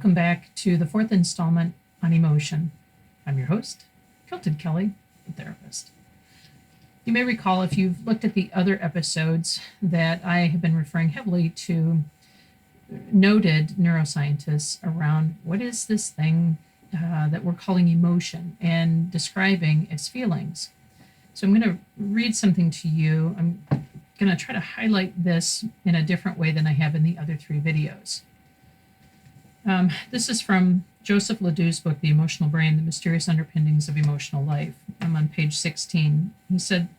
Welcome back to the fourth installment on emotion. I'm your host, Kilted Kelly, a therapist. You may recall, if you've looked at the other episodes, that I have been referring heavily to noted neuroscientists around what is this thing that we're calling emotion and describing as feelings. So I'm going to read something to you. I'm going to try to highlight this in a different way than I have in the other three videos. This is from Joseph Ledoux's book, The Emotional Brain, The Mysterious Underpinnings of Emotional Life. I'm on page 16. He said,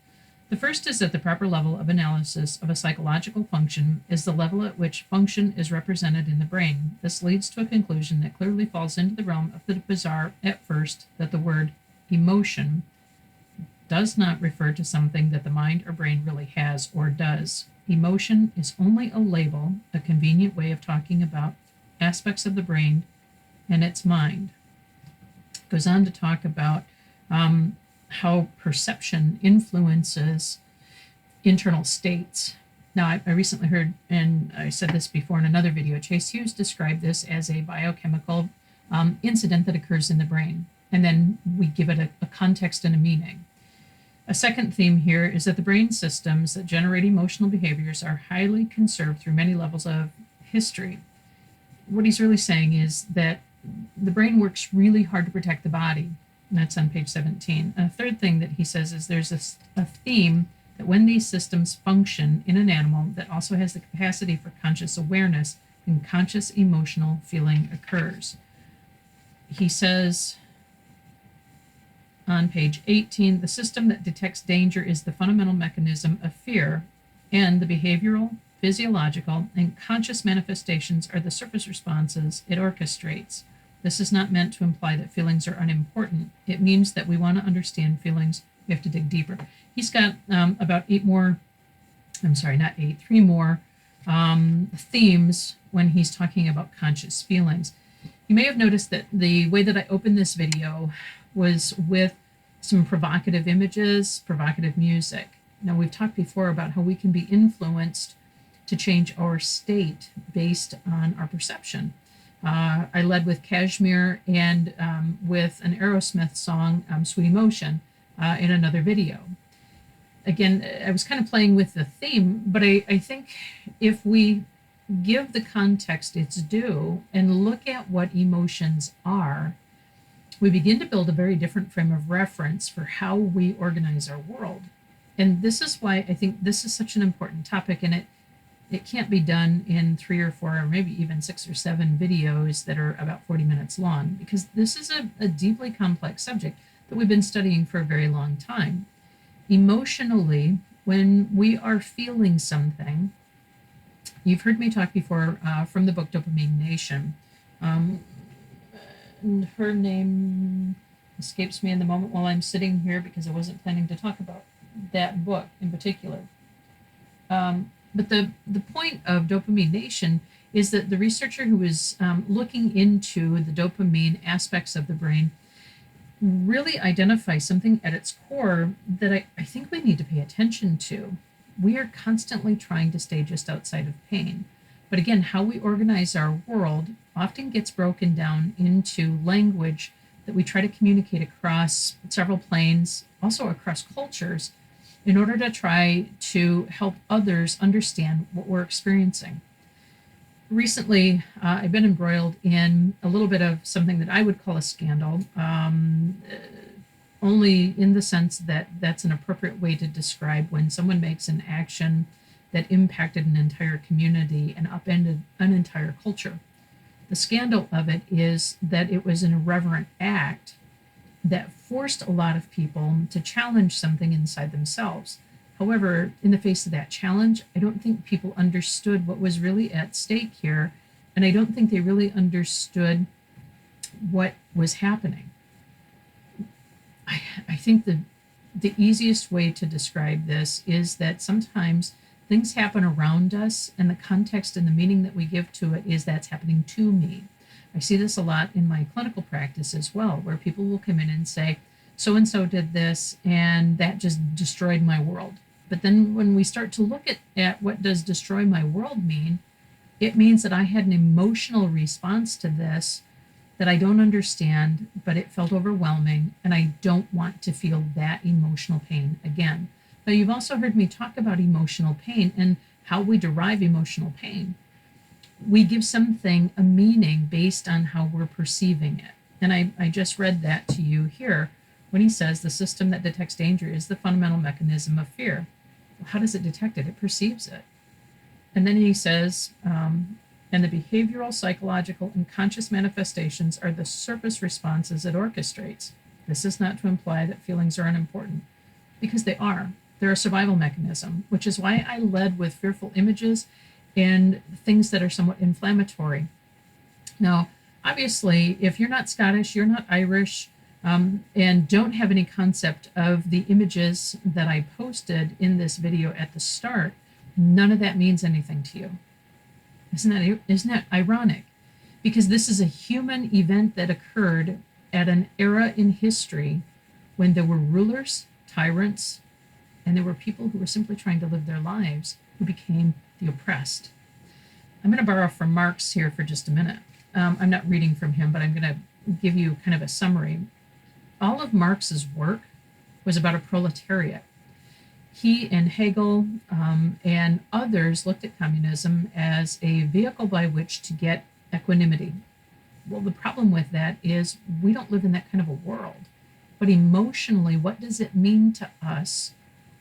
"The first is that the proper level of analysis of a psychological function is the level at which function is represented in the brain. This leads to a conclusion that clearly falls into the realm of the bizarre at first, that the word emotion does not refer to something that the mind or brain really has or does. Emotion is only a label, a convenient way of talking about aspects of the brain and its mind." Goes on to talk about how perception influences internal states. Now, I recently heard, and I said this before in another video, Chase Hughes described this as a biochemical incident that occurs in the brain, and then we give it a context and a meaning. A second theme here is that the brain systems that generate emotional behaviors are highly conserved through many levels of history. What he's really saying is that the brain works really hard to protect the body. And that's on page 17. And a third thing that he says is there's a theme that when these systems function in an animal that also has the capacity for conscious awareness, then conscious emotional feeling occurs. He says on page 18, the system that detects danger is the fundamental mechanism of fear, and the behavioral, physiological, and conscious manifestations are the surface responses it orchestrates. This is not meant to imply that feelings are unimportant. It means that we want to understand feelings, we have to dig deeper. He's got about three more themes when he's talking about conscious feelings. You may have noticed that the way that I opened this video was with some provocative images, provocative music. Now, we've talked before about how we can be influenced to change our state based on our perception. I led with Kashmir and with an Aerosmith song, Sweet Emotion, in another video. Again, I was kind of playing with the theme, but I think if we give the context its due and look at what emotions are, we begin to build a very different frame of reference for how we organize our world. And this is why I think this is such an important topic, and it can't be done in 3 or 4 or maybe even 6 or 7 videos that are about 40 minutes long, because this is a deeply complex subject that we've been studying for a very long time. Emotionally, when we are feeling something, you've heard me talk before from the book Dopamine Nation. And her name escapes me in the moment while I'm sitting here because I wasn't planning to talk about that book in particular. But the point of Dopamine Nation is that the researcher who was looking into the dopamine aspects of the brain really identifies something at its core that I think we need to pay attention to. We are constantly trying to stay just outside of pain. But again, how we organize our world often gets broken down into language that we try to communicate across several planes, also across cultures, in order to try to help others understand what we're experiencing. Recently, I've been embroiled in a little bit of something that I would call a scandal, only in the sense that that's an appropriate way to describe when someone makes an action that impacted an entire community and upended an entire culture. The scandal of it is that it was an irreverent act that forced a lot of people to challenge something inside themselves. However, in the face of that challenge, I don't think people understood what was really at stake here, and I don't think they really understood what was happening. I think the easiest way to describe this is that sometimes things happen around us, and the context and the meaning that we give to it is that's happening to me. I see this a lot in my clinical practice as well, where people will come in and say, so-and-so did this, and that just destroyed my world. But then when we start to look at what does destroy my world mean, It means that I had an emotional response to this that I don't understand, but it felt overwhelming, and I don't want to feel that emotional pain again. Now, you've also heard me talk about emotional pain and how we derive emotional pain. We give something a meaning based on how we're perceiving it. And I just read that to you here when he says the system that detects danger is the fundamental mechanism of fear. Well, how does it detect it? It perceives it. And then he says, and the behavioral, psychological, and conscious manifestations are the surface responses it orchestrates. This is not to imply that feelings are unimportant, because they are. They're a survival mechanism, which is why I led with fearful images and things that are somewhat inflammatory. Now, obviously, if you're not Scottish, you're not Irish, and don't have any concept of the images that I posted in this video at the start, none of that means anything to you. Isn't that ironic? Because this is a human event that occurred at an era in history when there were rulers, tyrants, and there were people who were simply trying to live their lives who became the oppressed. I'm going to borrow from Marx here for just a minute. I'm not reading from him, but I'm going to give you kind of a summary. All of Marx's work was about a proletariat. He and Hegel and others looked at communism as a vehicle by which to get equanimity. Well, the problem with that is we don't live in that kind of a world. But emotionally, what does it mean to us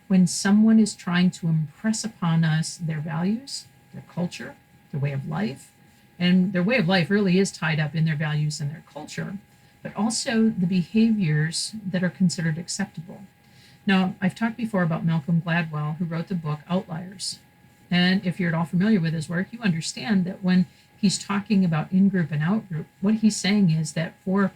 when someone is trying to impress upon us their values, their culture, their way of life? And their way of life really is tied up in their values and their culture, but also the behaviors that are considered acceptable. Now, I've talked before about Malcolm Gladwell, who wrote the book Outliers. And if you're at all familiar with his work, you understand that when he's talking about in-group and out-group, what he's saying is that for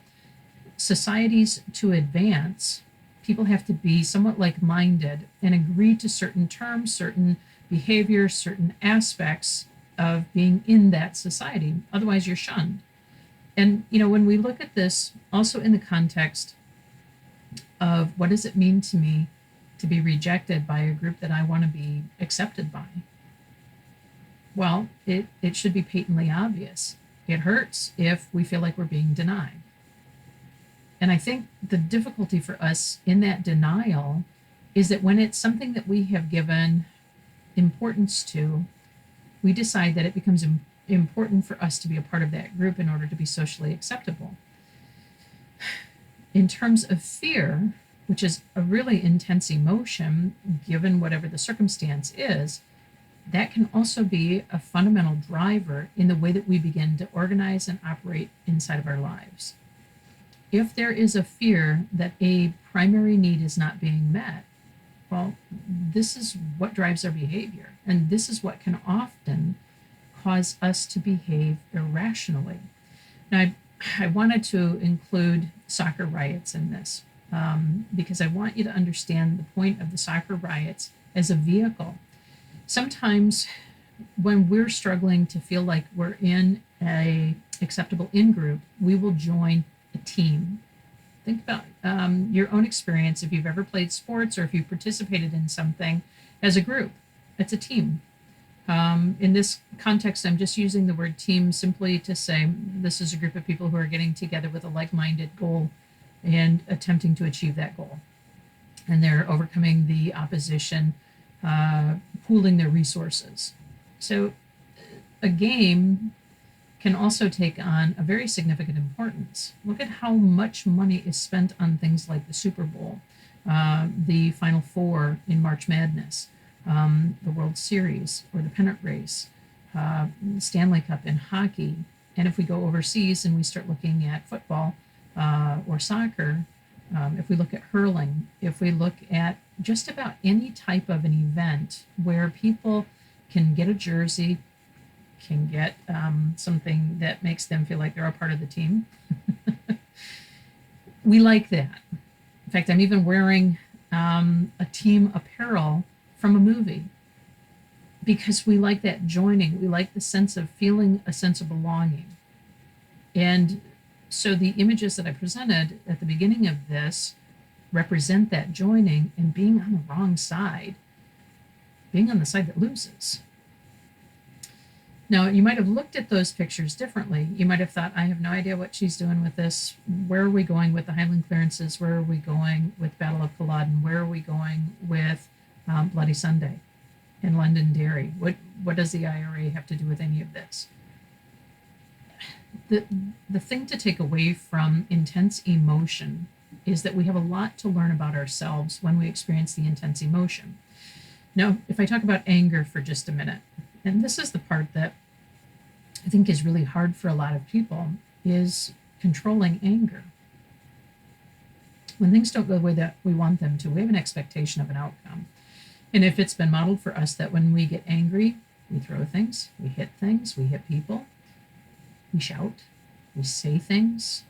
societies to advance, people have to be somewhat like-minded and agree to certain terms, certain behaviors, certain aspects of being in that society. Otherwise, you're shunned. And, when we look at this also in the context of what does it mean to me to be rejected by a group that I want to be accepted by? Well, it should be patently obvious. It hurts if we feel like we're being denied. And I think the difficulty for us in that denial is that when it's something that we have given importance to, we decide that it becomes important for us to be a part of that group in order to be socially acceptable. In terms of fear, which is a really intense emotion, given whatever the circumstance is, that can also be a fundamental driver in the way that we begin to organize and operate inside of our lives. If there is a fear that a primary need is not being met, well, this is what drives our behavior, and this is what can often cause us to behave irrationally. Now, I wanted to include soccer riots in this because I want you to understand the point of the soccer riots as a vehicle. Sometimes when we're struggling to feel like we're in a acceptable in-group, we will join a team. Think about your own experience if you've ever played sports or if you've participated in something as a group. It's a team. In this context, I'm just using the word team simply to say this is a group of people who are getting together with a like-minded goal and attempting to achieve that goal. And they're overcoming the opposition, pooling their resources. So a game can also take on a very significant importance. Look at how much money is spent on things like the Super Bowl, the Final Four in March Madness, the World Series or the pennant race, Stanley Cup in hockey. And if we go overseas and we start looking at football or soccer, if we look at hurling, if we look at just about any type of an event where people can get a jersey, can get something that makes them feel like they're a part of the team. We like that. In fact, I'm even wearing a team apparel from a movie because we like that joining. We like the sense of feeling a sense of belonging. And so the images that I presented at the beginning of this represent that joining and being on the wrong side, being on the side that loses. Now, you might have looked at those pictures differently. You might have thought, I have no idea what she's doing with this. Where are we going with the Highland clearances? Where are we going with Battle of Culloden? Where are we going with Bloody Sunday and Londonderry? What does the IRA have to do with any of this? The thing to take away from intense emotion is that we have a lot to learn about ourselves when we experience the intense emotion. Now, if I talk about anger for just a minute, and this is the part that I think is really hard for a lot of people, is controlling anger. When things don't go the way that we want them to, we have an expectation of an outcome. And if it's been modeled for us that when we get angry, we throw things, we hit people, we shout, we say things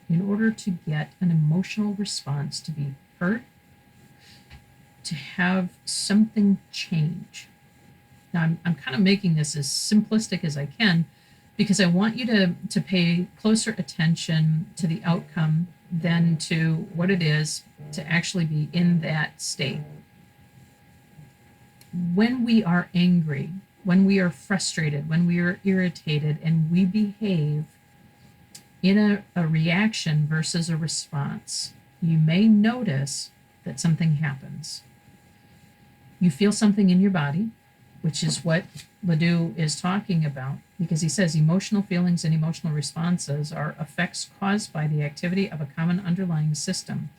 in order to get an emotional response, to be heard, to have something change. Now, I'm kind of making this as simplistic as I can because I want you to pay closer attention to the outcome than to what it is to actually be in that state. When we are angry, when we are frustrated, when we are irritated, and we behave in a reaction versus a response, you may notice that something happens. You feel something in your body, which is what Ledoux is talking about, because he says emotional feelings and emotional responses are effects caused by the activity of a common underlying system.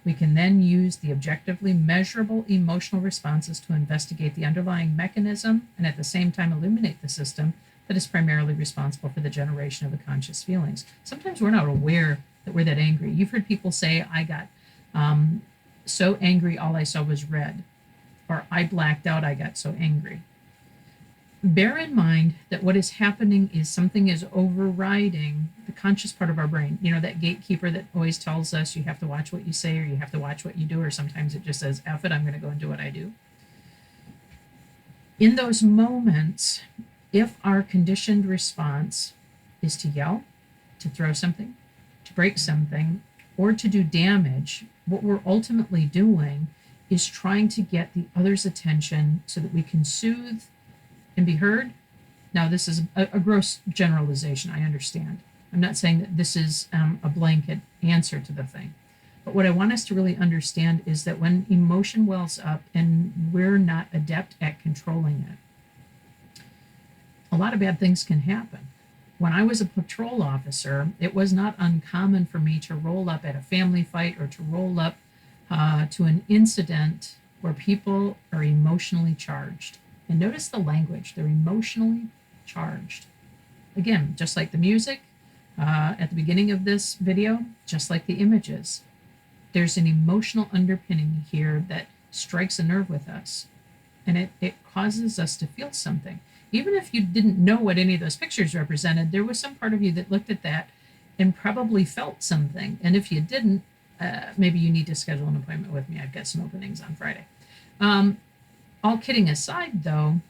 We can then use the objectively measurable emotional responses to investigate the underlying mechanism and at the same time illuminate the system that is primarily responsible for the generation of the conscious feelings. Sometimes we're not aware that we're that angry. You've heard people say, I got so angry, all I saw was red, or I blacked out, I got so angry. Bear in mind that what is happening is something is overriding the conscious part of our brain. You know, that gatekeeper that always tells us you have to watch what you say or you have to watch what you do, or sometimes it just says, F it, I'm going to go and do what I do. In those moments, if our conditioned response is to yell, to throw something, to break something, or to do damage, what we're ultimately doing is trying to get the other's attention so that we can soothe and be heard. Now, this is a gross generalization, I understand. I'm not saying that this is a blanket answer to the thing. But what I want us to really understand is that when emotion wells up and we're not adept at controlling it, a lot of bad things can happen. When I was a patrol officer, it was not uncommon for me to roll up at a family fight or to roll up to an incident where people are emotionally charged. And notice the language, they're emotionally charged. Again, just like the music at the beginning of this video, just like the images, there's an emotional underpinning here that strikes a nerve with us. And it causes us to feel something. Even if you didn't know what any of those pictures represented, there was some part of you that looked at that and probably felt something. And if you didn't, maybe you need to schedule an appointment with me. I've got some openings on Friday. All kidding aside, though,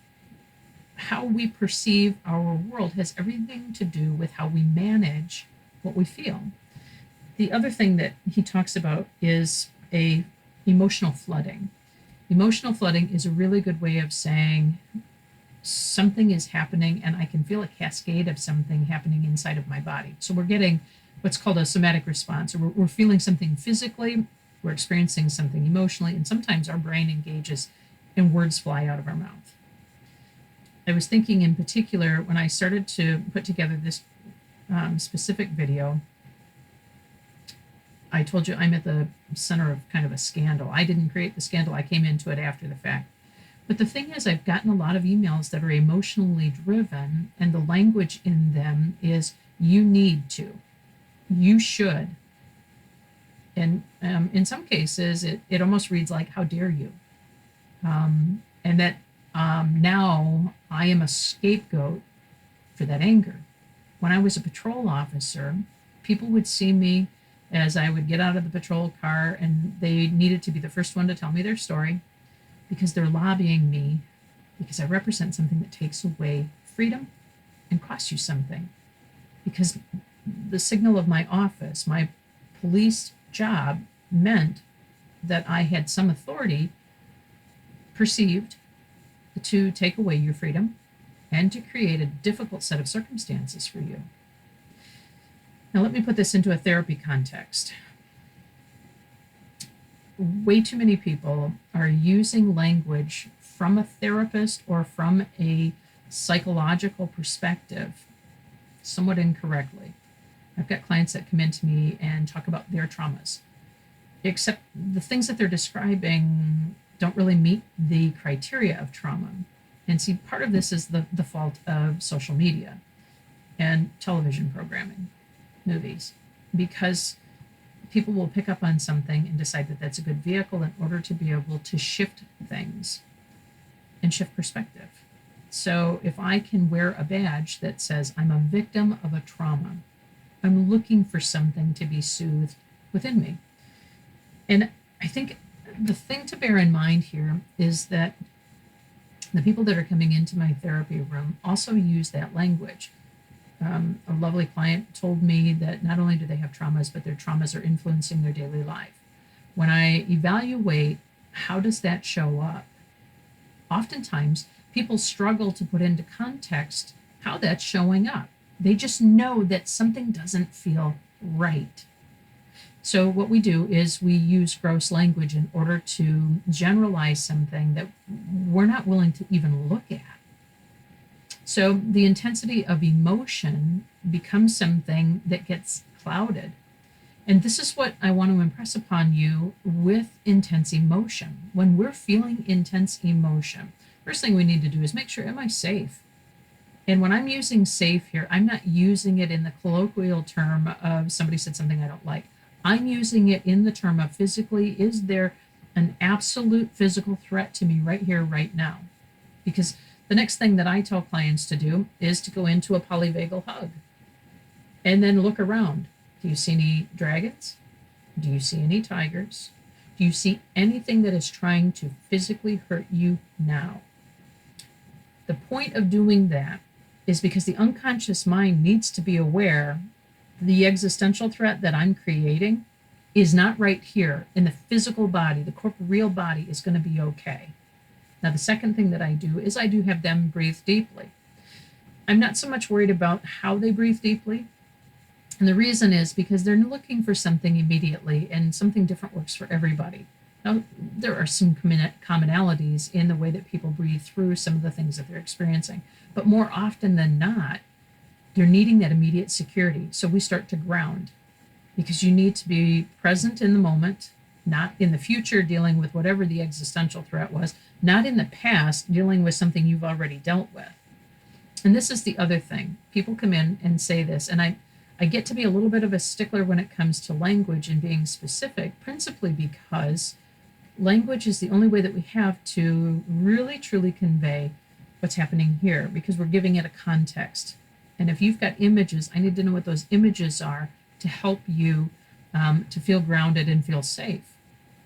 how we perceive our world has everything to do with how we manage what we feel. The other thing that he talks about is emotional flooding. Emotional flooding is a really good way of saying something is happening and I can feel a cascade of something happening inside of my body. So we're getting what's called a somatic response, or we're feeling something physically, we're experiencing something emotionally, and sometimes our brain engages and words fly out of our mouth. I was thinking in particular when I started to put together this specific video, I told you I'm at the center of kind of a scandal. I didn't create the scandal, I came into it after the fact. But the thing is, I've gotten a lot of emails that are emotionally driven, and the language in them is, you need to, you should. And in some cases, it almost reads like, how dare you? And that now I am a scapegoat for that anger. When I was a patrol officer, people would see me as I would get out of the patrol car and they needed to be the first one to tell me their story because they're lobbying me because I represent something that takes away freedom and costs you something. Because the signal of my office, my police job, meant that I had some authority perceived to take away your freedom and to create a difficult set of circumstances for you. Now, let me put this into a therapy context. Way too many people are using language from a therapist or from a psychological perspective somewhat incorrectly. I've got clients that come into me and talk about their traumas, except the things that they're describing don't really meet the criteria of trauma. And see, part of this is the fault of social media and television programming, movies, because people will pick up on something and decide that that's a good vehicle in order to be able to shift things and shift perspective. So if I can wear a badge that says I'm a victim of a trauma, I'm looking for something to be soothed within me. And I think the thing to bear in mind here is that the people that are coming into my therapy room also use that language. A lovely client told me that not only do they have traumas, but their traumas are influencing their daily life. When I evaluate how does that show up, oftentimes people struggle to put into context how that's showing up. They just know that something doesn't feel right. So what we do is we use gross language in order to generalize something that we're not willing to even look at. So the intensity of emotion becomes something that gets clouded. And this is what I want to impress upon you with intense emotion. When we're feeling intense emotion, first thing we need to do is make sure, am I safe? And when I'm using safe here, I'm not using it in the colloquial term of somebody said something I don't like. I'm using it in the term of physically, is there an absolute physical threat to me right here, right now? Because the next thing that I tell clients to do is to go into a polyvagal hug and then look around. Do you see any dragons? Do you see any tigers? Do you see anything that is trying to physically hurt you now? The point of doing that is because the unconscious mind needs to be aware the existential threat that I'm creating is not right here in the physical body. The corporeal body is going to be okay. Now, the second thing that I do is I do have them breathe deeply. I'm not so much worried about how they breathe deeply. And the reason is because they're looking for something immediately, and something different works for everybody. Now, there are some commonalities in the way that people breathe through some of the things that they're experiencing. But more often than not, they're needing that immediate security. So we start to ground, because you need to be present in the moment, not in the future dealing with whatever the existential threat was, not in the past dealing with something you've already dealt with. And this is the other thing. People come in and say this, and I get to be a little bit of a stickler when it comes to language and being specific, principally because language is the only way that we have to really truly convey what's happening here, because we're giving it a context. And if you've got images, I need to know what those images are to help you to feel grounded and feel safe.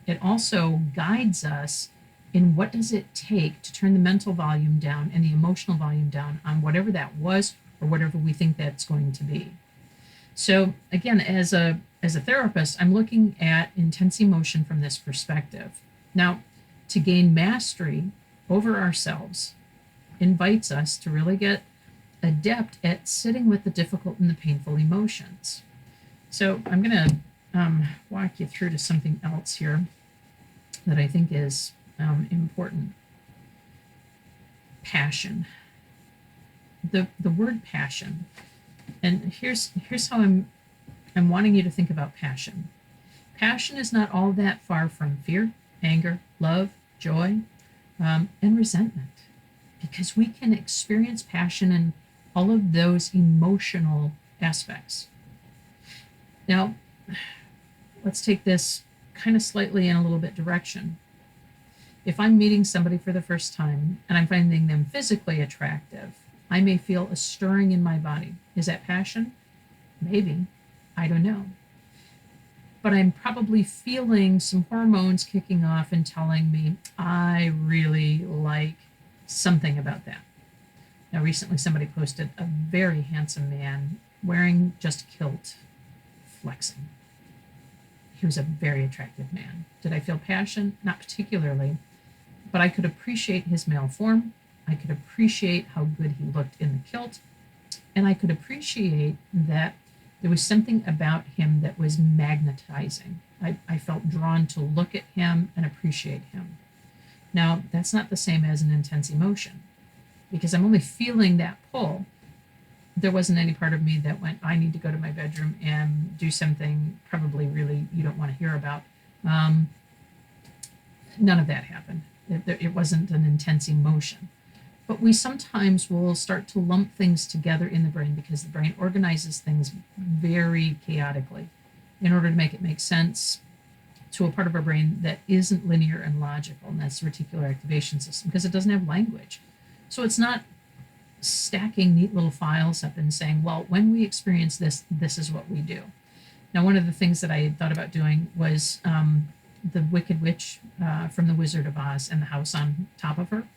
It also guides us in what does it take to turn the mental volume down and the emotional volume down on whatever that was or whatever we think that's going to be. So again, as a therapist, I'm looking at intense emotion from this perspective. Now, to gain mastery over ourselves invites us to really get adept at sitting with the difficult and the painful emotions. So I'm going to walk you through to something else here that I think is important. Passion. The word passion. And here's how I'm wanting you to think about passion. Passion is not all that far from fear, anger, love, joy, and resentment, because we can experience passion in all of those emotional aspects. Now, let's take this kind of slightly in a little bit direction. If I'm meeting somebody for the first time and I'm finding them physically attractive, I may feel a stirring in my body. Is that passion? Maybe. I don't know. But I'm probably feeling some hormones kicking off and telling me I really like something about that. Now, recently somebody posted a very handsome man wearing just kilt, flexing. He was a very attractive man. Did I feel passion? Not particularly, but I could appreciate his male form. I could appreciate how good he looked in the kilt. And I could appreciate that there was something about him that was magnetizing. I felt drawn to look at him and appreciate him. Now, that's not the same as an intense emotion because I'm only feeling that pull. There wasn't any part of me that went, I need to go to my bedroom and do something probably really you don't want to hear about. None of that happened. It wasn't an intense emotion. But we sometimes will start to lump things together in the brain because the brain organizes things very chaotically in order to make it make sense to a part of our brain that isn't linear and logical, and that's the reticular activation system because it doesn't have language. So it's not stacking neat little files up and saying, well, when we experience this, this is what we do. Now, one of the things that I had thought about doing was the Wicked Witch from The Wizard of Oz and the house on top of her.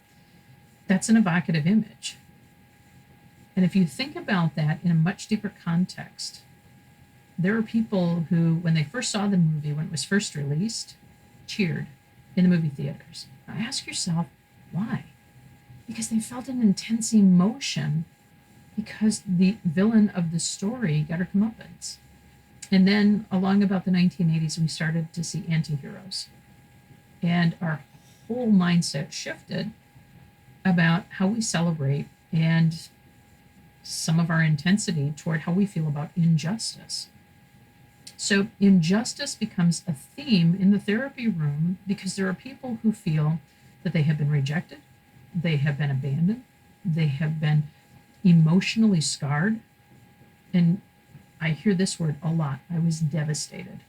That's an evocative image. And if you think about that in a much deeper context, there are people who, when they first saw the movie, when it was first released, cheered in the movie theaters. Now ask yourself, why? Because they felt an intense emotion because the villain of the story got her comeuppance. And then along about the 1980s, we started to see anti-heroes. And our whole mindset shifted about how we celebrate and some of our intensity toward how we feel about injustice. So injustice becomes a theme in the therapy room because there are people who feel that they have been rejected, they have been abandoned, they have been emotionally scarred. And I hear this word a lot. I was devastated.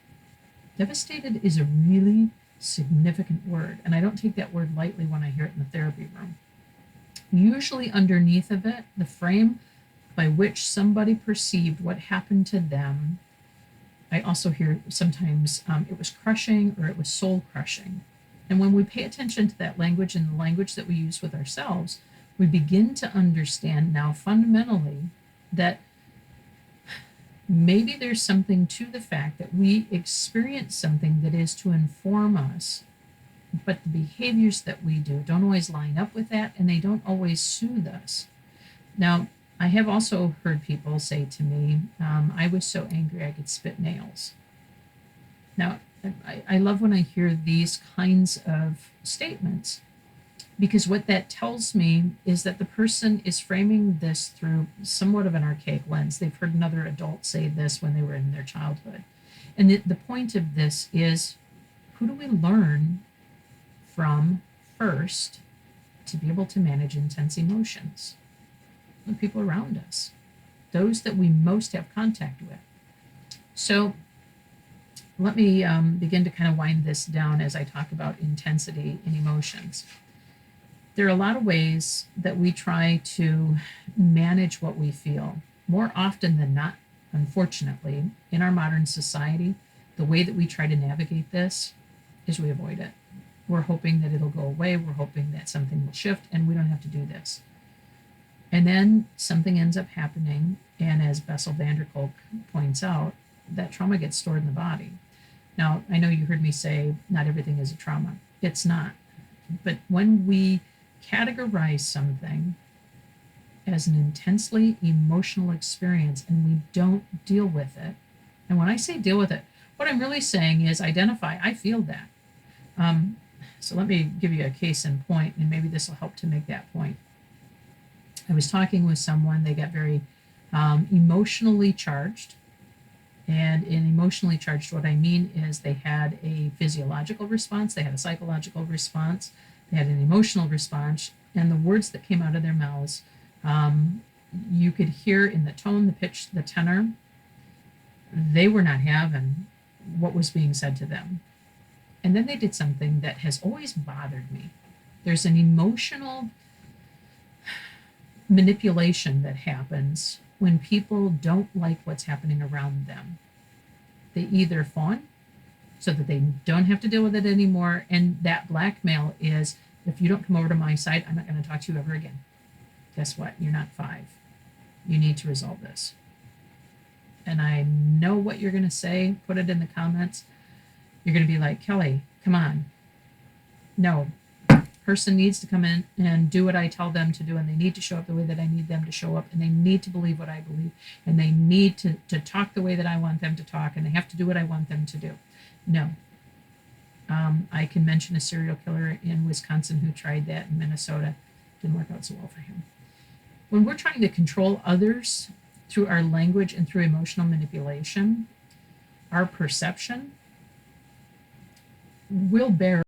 Devastated is a really significant word, and I don't take that word lightly when I hear it in the therapy room. Usually underneath of it, the frame by which somebody perceived what happened to them, I also hear sometimes it was crushing or it was soul crushing. And when we pay attention to that language and the language that we use with ourselves, we begin to understand now fundamentally that maybe there's something to the fact that we experience something that is to inform us, but the behaviors that we do don't always line up with that, and they don't always soothe us. Now, I have also heard people say to me, I was so angry I could spit nails. Now, I love when I hear these kinds of statements because what that tells me is that the person is framing this through somewhat of an archaic lens. They've heard another adult say this when they were in their childhood. And the point of this is, who do we learn from first to be able to manage intense emotions? The people around us, those that we most have contact with. So let me begin to kind of wind this down as I talk about intensity in emotions. There are a lot of ways that we try to manage what we feel. More often than not, unfortunately, in our modern society, the way that we try to navigate this is we avoid it. We're hoping that it'll go away. We're hoping that something will shift and we don't have to do this. And then something ends up happening. And as Bessel van der Kolk points out, that trauma gets stored in the body. Now, I know you heard me say not everything is a trauma. It's not. But when we categorize something as an intensely emotional experience and we don't deal with it, and when I say deal with it, what I'm really saying is identify, I feel that. So let me give you a case in point, and maybe this will help to make that point. I was talking with someone, they got very emotionally charged. And in emotionally charged, what I mean is they had a physiological response, they had a psychological response, they had an emotional response, and the words that came out of their mouths, you could hear in the tone, the pitch, the tenor, they were not having what was being said to them. And then they did something that has always bothered me. There's an emotional manipulation that happens when people don't like what's happening around them. They either fawn so that they don't have to deal with it anymore, and that blackmail is, if you don't come over to my side, I'm not going to talk to you ever again. Guess what? You're not 5. You need to resolve this. And I know what you're going to say. Put it in the comments. You're going to be like, Kelly, come on. No, person needs to come in and do what I tell them to do, and they need to show up the way that I need them to show up, and they need to believe what I believe, and they need to talk the way that I want them to talk, and they have to do what I want them to do. No. I can mention a serial killer in Wisconsin who tried that in Minnesota. Didn't work out so well for him. When we're trying to control others through our language and through emotional manipulation, our perception will bear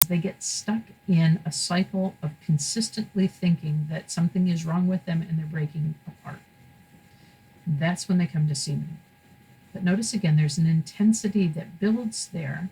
they get stuck in a cycle of consistently thinking that something is wrong with them and they're breaking apart. That's when they come to see me. But notice again, there's an intensity that builds there